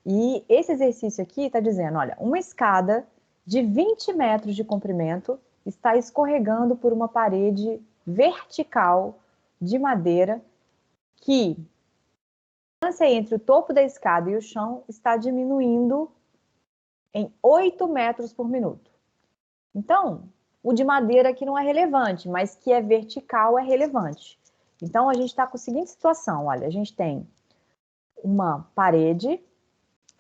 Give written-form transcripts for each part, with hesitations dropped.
E esse exercício aqui está dizendo, olha, uma escada de 20 metros de comprimento está escorregando por uma parede vertical de madeira que a distância entre o topo da escada e o chão está diminuindo em 8 metros por minuto. Então, o de madeira aqui não é relevante, mas que é vertical é relevante. Então, a gente está com a seguinte situação, olha, a gente tem uma parede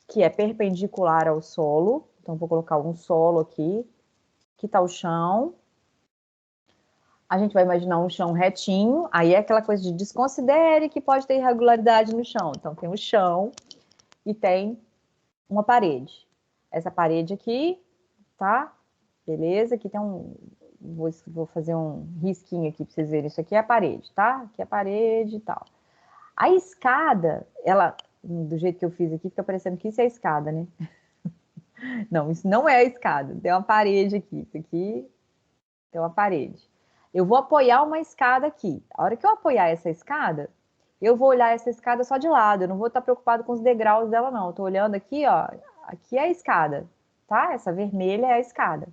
que é perpendicular ao solo, então vou colocar um solo aqui está o chão. A gente vai imaginar um chão retinho, aí é aquela coisa de desconsidere que pode ter irregularidade no chão. Então, tem o chão e tem uma parede. Essa parede aqui, tá? Beleza, aqui tem um... Vou fazer um risquinho aqui para vocês verem. Isso aqui é a parede, tá? Aqui é a parede e tal. A escada, ela, do jeito que eu fiz aqui, fica parecendo que isso é a escada, né? Não, isso não é a escada. Tem uma parede aqui. Isso aqui tem uma parede. Eu vou apoiar uma escada aqui. A hora que eu apoiar essa escada, eu vou olhar essa escada só de lado. Eu não vou estar preocupado com os degraus dela, não. Eu tô olhando aqui, ó. Aqui é a escada, tá? Essa vermelha é a escada.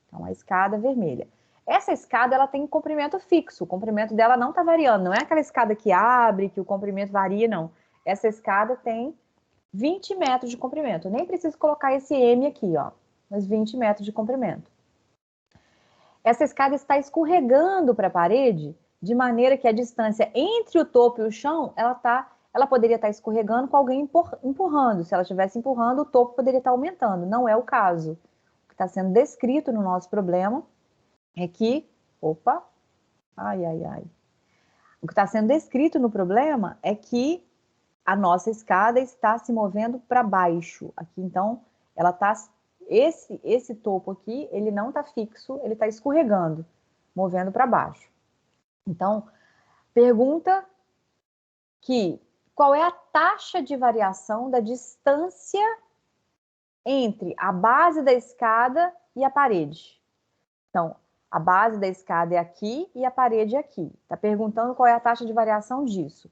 Então, a escada vermelha. Essa escada, ela tem um comprimento fixo. O comprimento dela não tá variando. Não é aquela escada que abre, que o comprimento varia, não. Essa escada tem 20 metros de comprimento. Eu nem preciso colocar esse M aqui, ó. Mas 20 metros de comprimento. Essa escada está escorregando para a parede, de maneira que a distância entre o topo e o chão, ela poderia estar escorregando com alguém empurrando. Se ela estivesse empurrando, o topo poderia estar aumentando. Não é o caso. O que está sendo descrito no nosso problema é que... Opa! Ai, ai, ai. O que está sendo descrito no problema é que a nossa escada está se movendo para baixo. Aqui, então, ela está... Esse topo aqui, ele não está fixo, ele está escorregando, movendo para baixo. Então, pergunta que qual é a taxa de variação da distância entre a base da escada e a parede. Então, a base da escada é aqui e a parede é aqui. Está perguntando qual é a taxa de variação disso.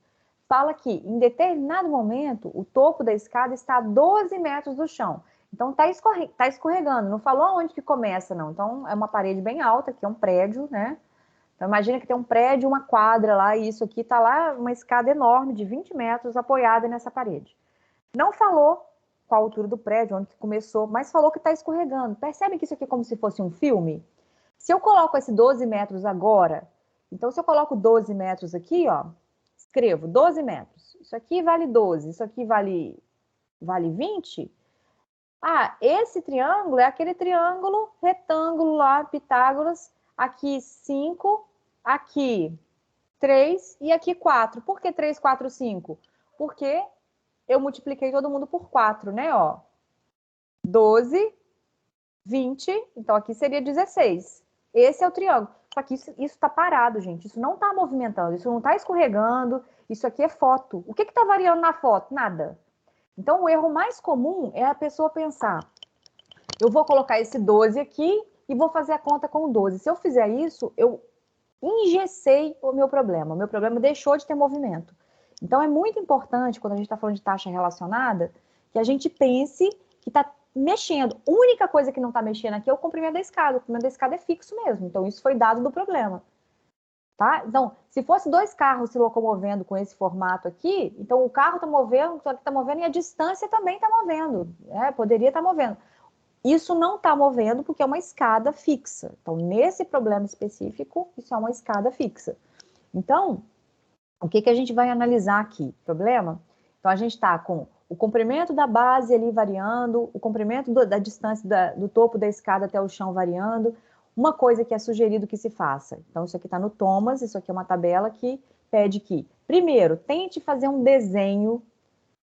Fala que, em determinado momento, o topo da escada está a 12 metros do chão. Então, tá escorregando. Não falou onde que começa, não. Então, é uma parede bem alta, que é um prédio, né? Então, imagina que tem um prédio, uma quadra lá, e isso aqui tá lá, uma escada enorme de 20 metros apoiada nessa parede. Não falou qual a altura do prédio, onde que começou, mas falou que está escorregando. Percebe que isso aqui é como se fosse um filme? Se eu coloco esse 12 metros agora, então se eu coloco 12 metros aqui, ó, escrevo 12 metros. Isso aqui vale 12, isso aqui vale 20. Ah, esse triângulo é aquele triângulo retângulo lá, Pitágoras. Aqui 5, aqui 3 e aqui 4. Por que 3, 4, 5? Porque eu multipliquei todo mundo por 4, né? Ó, 12, 20, então aqui seria 16. Esse é o triângulo. Só que isso está parado, gente. Isso não está movimentando, isso não está escorregando. Isso aqui é foto. O que está variando na foto? Nada. Então, o erro mais comum é a pessoa pensar, eu vou colocar esse 12 aqui e vou fazer a conta com o 12. Se eu fizer isso, eu engessei o meu problema. O meu problema deixou de ter movimento. Então, é muito importante, quando a gente está falando de taxa relacionada, que a gente pense que está mexendo. A única coisa que não está mexendo aqui é o comprimento da escada. O comprimento da escada é fixo mesmo. Então, isso foi dado do problema. Tá? Então, se fosse 2 carros se locomovendo com esse formato aqui, então o carro está movendo, só que está movendo e a distância também está movendo. Poderia estar movendo. Isso não está movendo porque é uma escada fixa. Então, nesse problema específico, isso é uma escada fixa. Então, o que a gente vai analisar aqui? Problema? Então, a gente está com o comprimento da base ali variando, o comprimento da distância do topo da escada até o chão variando. Uma coisa que é sugerido que se faça. Então, isso aqui está no Thomas, isso aqui é uma tabela que pede que, primeiro, tente fazer um desenho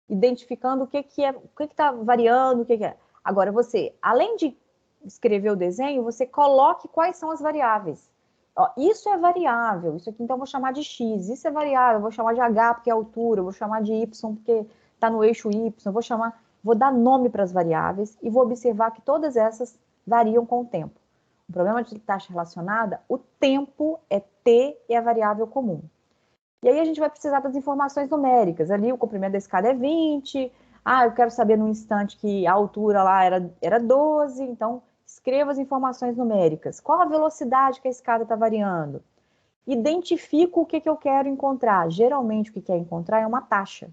identificando o que está variando, o que é. Agora, você, além de escrever o desenho, você coloque quais são as variáveis. Ó, isso é variável, isso aqui então eu vou chamar de X, isso é variável, eu vou chamar de H porque é altura, eu vou chamar de Y porque está no eixo Y, vou dar nome para as variáveis e vou observar que todas essas variam com o tempo. O problema de taxa relacionada, o tempo é T e a variável comum. E aí a gente vai precisar das informações numéricas. Ali o comprimento da escada é 20, Ah, eu quero saber no instante que a altura lá era 12, então escreva as informações numéricas. Qual a velocidade que a escada está variando? Identifico o que eu quero encontrar. Geralmente o que quer encontrar é uma taxa.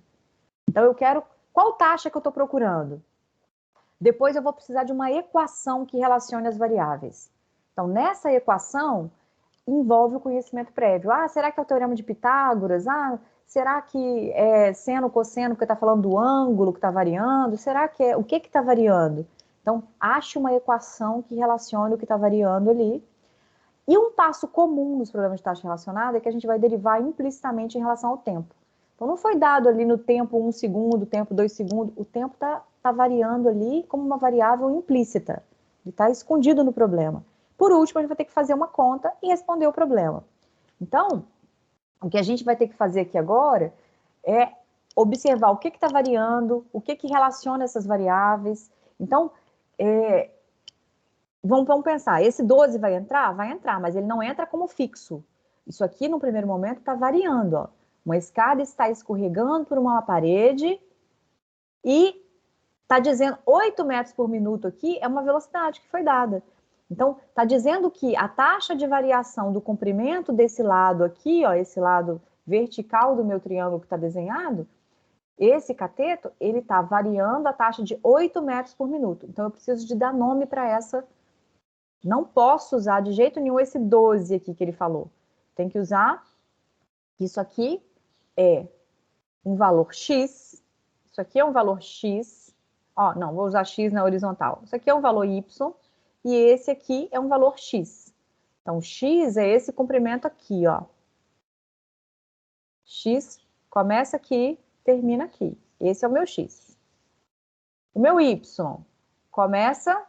Então eu quero qual taxa que eu estou procurando. Depois eu vou precisar de uma equação que relacione as variáveis. Então nessa equação envolve o conhecimento prévio. Ah, será que é o teorema de Pitágoras? Ah, será que é seno, cosseno, porque está falando do ângulo que está variando? Será que é o que está variando? Então, ache uma equação que relacione o que está variando ali. E um passo comum nos problemas de taxa relacionada é que a gente vai derivar implicitamente em relação ao tempo. Então, não foi dado ali no tempo 1 segundo, tempo 2 segundos, o tempo está variando ali como uma variável implícita. Ele está escondido no problema. Por último, a gente vai ter que fazer uma conta e responder o problema. Então, o que a gente vai ter que fazer aqui agora é observar o que está variando, o que relaciona essas variáveis. Então, vamos pensar, esse 12 vai entrar? Vai entrar, mas ele não entra como fixo. Isso aqui, no primeiro momento, está variando. Ó. Uma escada está escorregando por uma parede e está dizendo 8 metros por minuto aqui, é uma velocidade que foi dada. Então, está dizendo que a taxa de variação do comprimento desse lado aqui, ó, esse lado vertical do meu triângulo que está desenhado, esse cateto, ele está variando a taxa de 8 metros por minuto. Então, eu preciso de dar nome para essa. Não posso usar de jeito nenhum esse 12 aqui que ele falou. Tem que usar, isso aqui é um valor X, isso aqui é um valor X, ó, não, vou usar X na horizontal. Isso aqui é um valor Y, e esse aqui é um valor X. Então, X é esse comprimento aqui, ó. X começa aqui, termina aqui. Esse é o meu X. O meu Y começa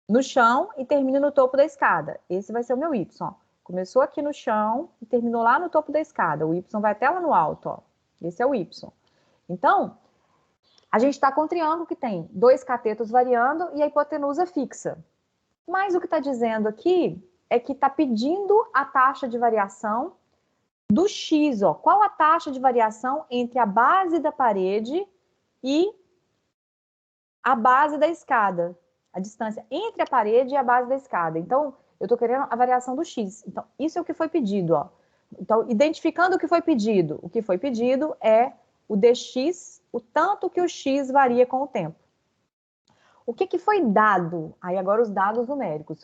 no chão e termina no topo da escada. Esse vai ser o meu Y. Começou aqui no chão e terminou lá no topo da escada. O Y vai até lá no alto, ó. Esse é o Y. Então, a gente está com um triângulo que tem dois catetos variando e a hipotenusa fixa. Mas o que está dizendo aqui é que está pedindo a taxa de variação do X, ó. Qual a taxa de variação entre a base da parede e a base da escada? A distância entre a parede e a base da escada. Então, eu estou querendo a variação do X. Então, isso é o que foi pedido, ó. Então, identificando o que foi pedido é o dx, o tanto que o x varia com o tempo. O que foi dado? Aí agora os dados numéricos.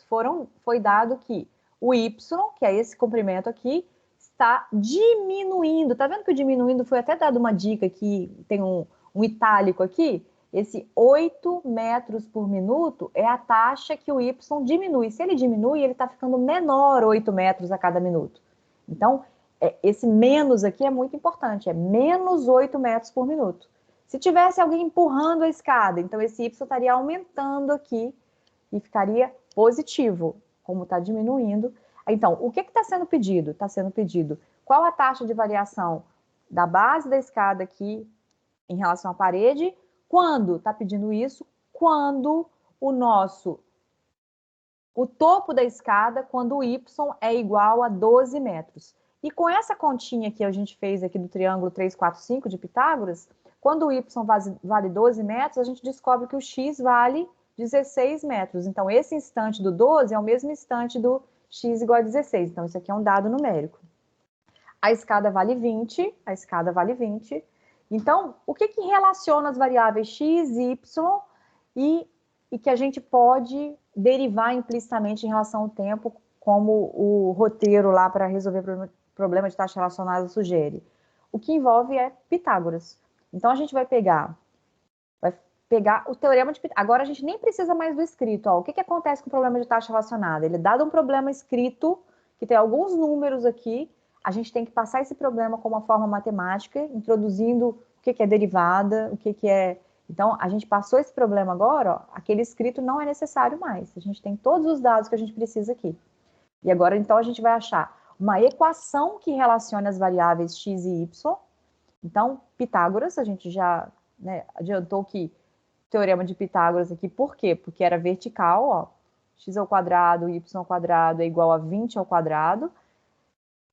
Foi dado que o y, que é esse comprimento aqui, está diminuindo. Tá vendo que o diminuindo foi até dado uma dica aqui, tem um itálico aqui? Esse 8 metros por minuto é a taxa que o y diminui. Se ele diminui, ele está ficando menor 8 metros a cada minuto. Então, esse menos aqui é muito importante, é menos 8 metros por minuto. Se tivesse alguém empurrando a escada, então esse y estaria aumentando aqui e ficaria positivo, como está diminuindo. Então, o que está sendo pedido? Está sendo pedido qual a taxa de variação da base da escada aqui em relação à parede. Quando está pedindo isso? Quando o topo da escada, quando o y é igual a 12 metros. E com essa continha que a gente fez aqui do triângulo 3, 4, 5 de Pitágoras, quando o y vale 12 metros, a gente descobre que o x vale 16 metros. Então, esse instante do 12 é o mesmo instante do x igual a 16. Então, isso aqui é um dado numérico. A escada vale 20, a escada vale 20. Então, o que relaciona as variáveis x, y e que a gente pode derivar implicitamente em relação ao tempo, como o roteiro lá para resolver problema de taxa relacionada sugere? O que envolve é Pitágoras. Então, a gente vai pegar o teorema de Pitágoras. Agora, a gente nem precisa mais do escrito. Ó. O que acontece com o problema de taxa relacionada? Ele é dado um problema escrito, que tem alguns números aqui, a gente tem que passar esse problema com uma forma matemática, introduzindo o que é derivada, o que é... Então, a gente passou esse problema agora, ó, aquele escrito não é necessário mais. A gente tem todos os dados que a gente precisa aqui. E agora, então, a gente vai achar uma equação que relacione as variáveis x e y. Então, Pitágoras, a gente já adiantou que o teorema de Pitágoras aqui, por quê? Porque era vertical, ó, x ao quadrado, y ao quadrado é igual a 20 ao quadrado.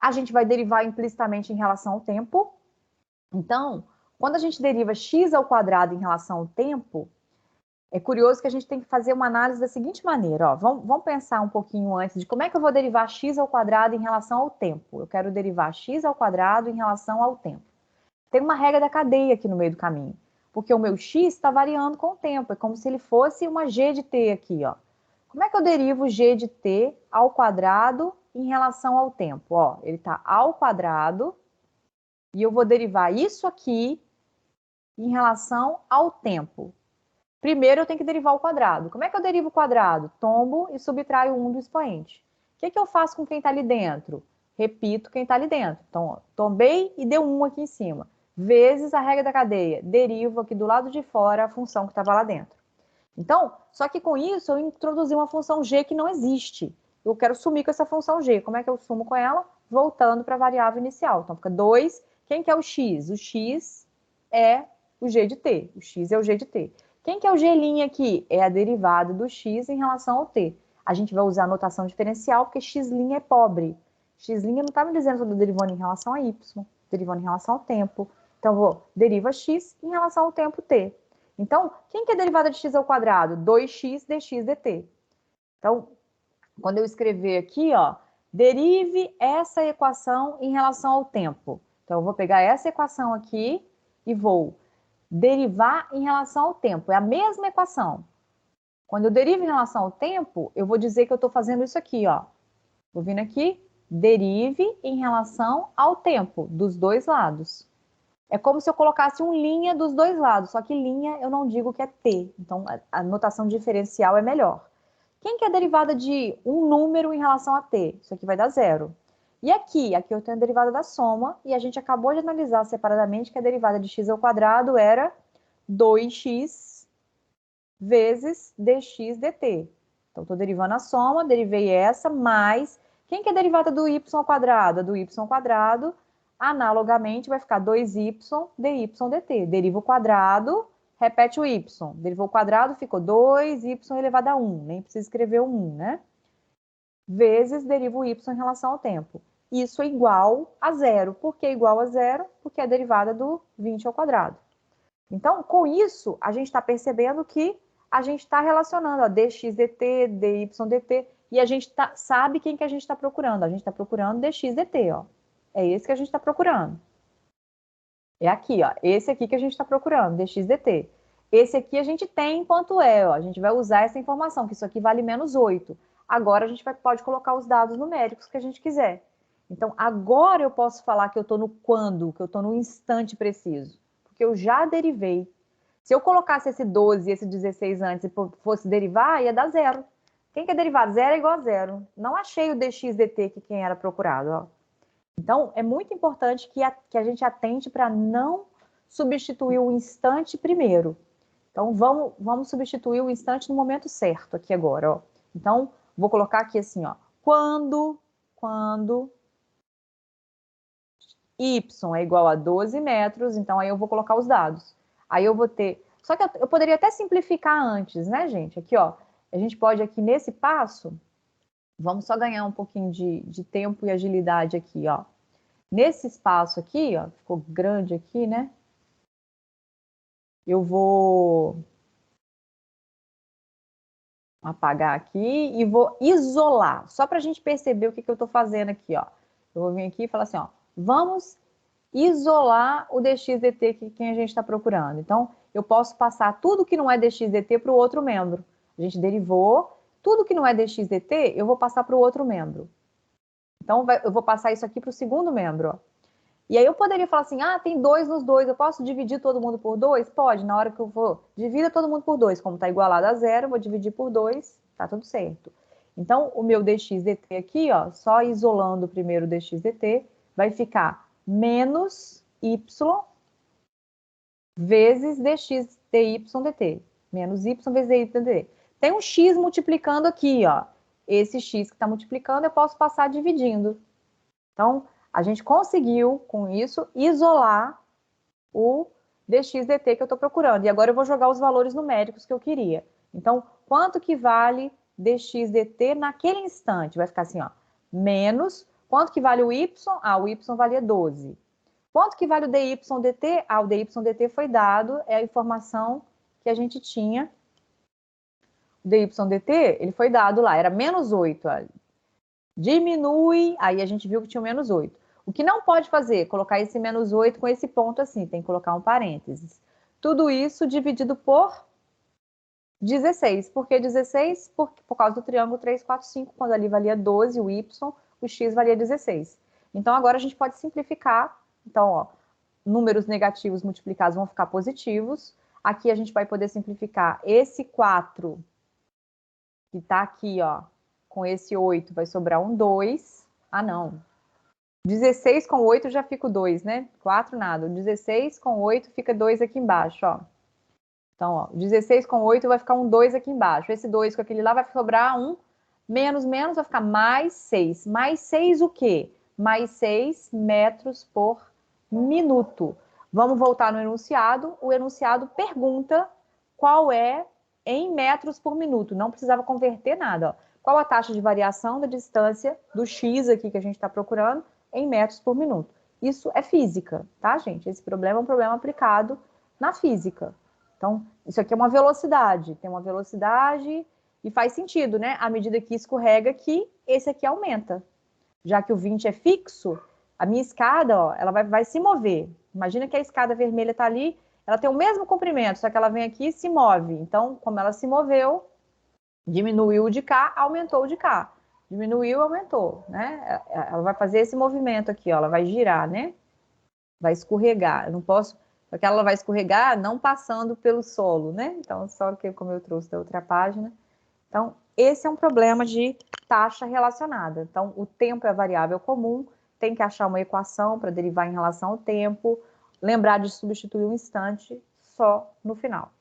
A gente vai derivar implicitamente em relação ao tempo. Então, Quando a gente deriva x ao quadrado em relação ao tempo, é curioso que a gente tem que fazer uma análise da seguinte maneira, ó, vamos pensar um pouquinho antes de como é que eu vou derivar x ao quadrado em relação ao tempo. Eu quero derivar x ao quadrado em relação ao tempo. Tem uma regra da cadeia aqui no meio do caminho, porque o meu x está variando com o tempo, é como se ele fosse uma g de t aqui, ó. Como é que eu derivo g de t ao quadrado em relação ao tempo? Ó, ele está ao quadrado e eu vou derivar isso aqui em relação ao tempo. Primeiro eu tenho que derivar o quadrado. Como é que eu derivo o quadrado? Tombo e subtraio 1 do expoente. O que eu faço com quem está ali dentro? Repito quem está ali dentro. Então, ó, tombei e deu 1 aqui em cima. Vezes a regra da cadeia. Derivo aqui do lado de fora a função que estava lá dentro. Então, só que com isso eu introduzi uma função g que não existe. Eu quero sumir com essa função g. Como é que eu sumo com ela? Voltando para a variável inicial. Então, fica 2. Quem que é o x? O x é o g de t. O x é o g de t. Quem que é o g' aqui? É a derivada do x em relação ao t. A gente vai usar a notação diferencial, porque x' é pobre. X' não está me dizendo que eu estou derivando em relação a y, derivando em relação ao tempo. Então, eu vou deriva x em relação ao tempo t. Então, quem que é a derivada de x ao quadrado? 2x dx dt. Então, quando eu escrever aqui, ó, derive essa equação em relação ao tempo. Então, eu vou pegar essa equação aqui e vou derivar em relação ao tempo. É a mesma equação. Quando eu derivo em relação ao tempo, eu vou dizer que eu estou fazendo isso aqui, ó. Vou vindo aqui, derive em relação ao tempo, dos dois lados. É como se eu colocasse um linha dos dois lados, só que linha eu não digo que é t. Então, a notação diferencial é melhor. Quem que é a derivada de um número em relação a t? Isso aqui vai dar zero. E aqui eu tenho a derivada da soma, e a gente acabou de analisar separadamente que a derivada de x ao quadrado era 2x vezes dx dt. Então, estou derivando a soma, derivei essa, mais... Quem que é a derivada do y ao quadrado? Do y ao quadrado, analogamente, vai ficar 2y dy dt. Deriva o quadrado, repete o y. Derivou o quadrado, ficou 2y elevado a 1. Nem precisa escrever o 1, né? Vezes deriva o y em relação ao tempo. Isso é igual a zero. Por que igual a zero? Porque é a derivada do 20 ao quadrado. Então, com isso, a gente está percebendo que a gente está relacionando a dx dt, dy dt, e a gente sabe quem que a gente está procurando. A gente está procurando dx dt, ó. É esse que a gente está procurando. É aqui, ó. Esse aqui que a gente está procurando, dx dt. Esse aqui a gente tem enquanto é, ó. A gente vai usar essa informação, que isso aqui vale menos 8. Agora a gente pode colocar os dados numéricos que a gente quiser. Então, agora eu posso falar que eu estou no quando, que eu estou no instante preciso. Porque eu já derivei. Se eu colocasse esse 12 e esse 16 antes e fosse derivar, ia dar zero. Quem quer derivar? Zero é igual a zero. Não achei o dx dt que quem era procurado, ó. Então, é muito importante que a gente atente para não substituir o instante primeiro. Então, vamos substituir o instante no momento certo aqui agora, ó. Então, vou colocar aqui assim, ó. Quando y é igual a 12 metros, então aí eu vou colocar os dados. Aí eu vou ter... Só que eu poderia até simplificar antes, né, gente? Aqui, ó, a gente pode aqui nesse passo, vamos só ganhar um pouquinho de tempo e agilidade aqui, ó. Nesse espaço aqui, ó, ficou grande aqui, né? Eu vou apagar aqui e vou isolar, só para a gente perceber o que eu estou fazendo aqui, ó. Eu vou vir aqui e falar assim, ó, vamos isolar o dx dt que quem a gente está procurando. Então, eu posso passar tudo que não é dx dt para o outro membro. A gente derivou, tudo que não é dx dt, eu vou passar para o outro membro. Então, eu vou passar isso aqui para o segundo membro, ó. E aí eu poderia falar assim, ah, tem 2 nos dois, eu posso dividir todo mundo por 2? Pode, na hora que eu for, divida todo mundo por 2. Como está igualado a zero, eu vou dividir por 2, tá tudo certo. Então, o meu dx dt aqui, ó, só isolando o primeiro dx dt, vai ficar menos y vezes dx dy dt. Menos y vezes dy dt. Tem um x multiplicando aqui, ó. Esse x que está multiplicando, eu posso passar dividindo. Então, a gente conseguiu, com isso, isolar o dx dt que eu estou procurando. E agora eu vou jogar os valores numéricos que eu queria. Então, quanto que vale dx dt naquele instante? Vai ficar assim, ó, menos, quanto que vale o y? Ah, o y valia 12. Quanto que vale o DYDT? Ah, o DYDT foi dado, é a informação que a gente tinha. O DYDT, ele foi dado lá, era menos 8. Ó. Diminui, aí a gente viu que tinha menos 8. O que não pode fazer? Colocar esse menos 8 com esse ponto assim, tem que colocar um parênteses. Tudo isso dividido por 16. Por que 16? Por causa do triângulo 3, 4, 5, quando ali valia 12, o Y, o X valia 16. Então, agora a gente pode simplificar. Então, ó, números negativos multiplicados vão ficar positivos. Aqui a gente vai poder simplificar esse 4, que está aqui, ó, com esse 8, vai sobrar um 2. Ah, não. 16 com 8 já fica o 2, né? 4 nada. 16 com 8 fica 2 aqui embaixo, ó. Então, ó, 16 com 8 vai ficar um 2 aqui embaixo. Esse 2 com aquele lá vai sobrar um menos, vai ficar mais 6. Mais 6 o quê? Mais 6 metros por minuto. Vamos voltar no enunciado. O enunciado pergunta qual é em metros por minuto. Não precisava converter nada. Ó. Qual a taxa de variação da distância do X aqui que a gente está procurando em metros por minuto? Isso é física, tá, gente? Esse problema é um problema aplicado na física. Então, isso aqui é uma velocidade. Tem uma velocidade e faz sentido, né? À medida que escorrega aqui, esse aqui aumenta. Já que o 20 é fixo, a minha escada, ó, ela vai se mover. Imagina que a escada vermelha está ali, ela tem o mesmo comprimento, só que ela vem aqui e se move. Então, como ela se moveu, diminuiu o de cá, aumentou o de cá. Diminuiu, aumentou, né? Ela vai fazer esse movimento aqui, ó, ela vai girar, né? Vai escorregar. Eu não posso... Porque ela vai escorregar não passando pelo solo, né? Então, só que como eu trouxe da outra página. Então, esse é um problema de taxa relacionada. Então, o tempo é a variável comum, tem que achar uma equação para derivar em relação ao tempo, lembrar de substituir um instante só no final.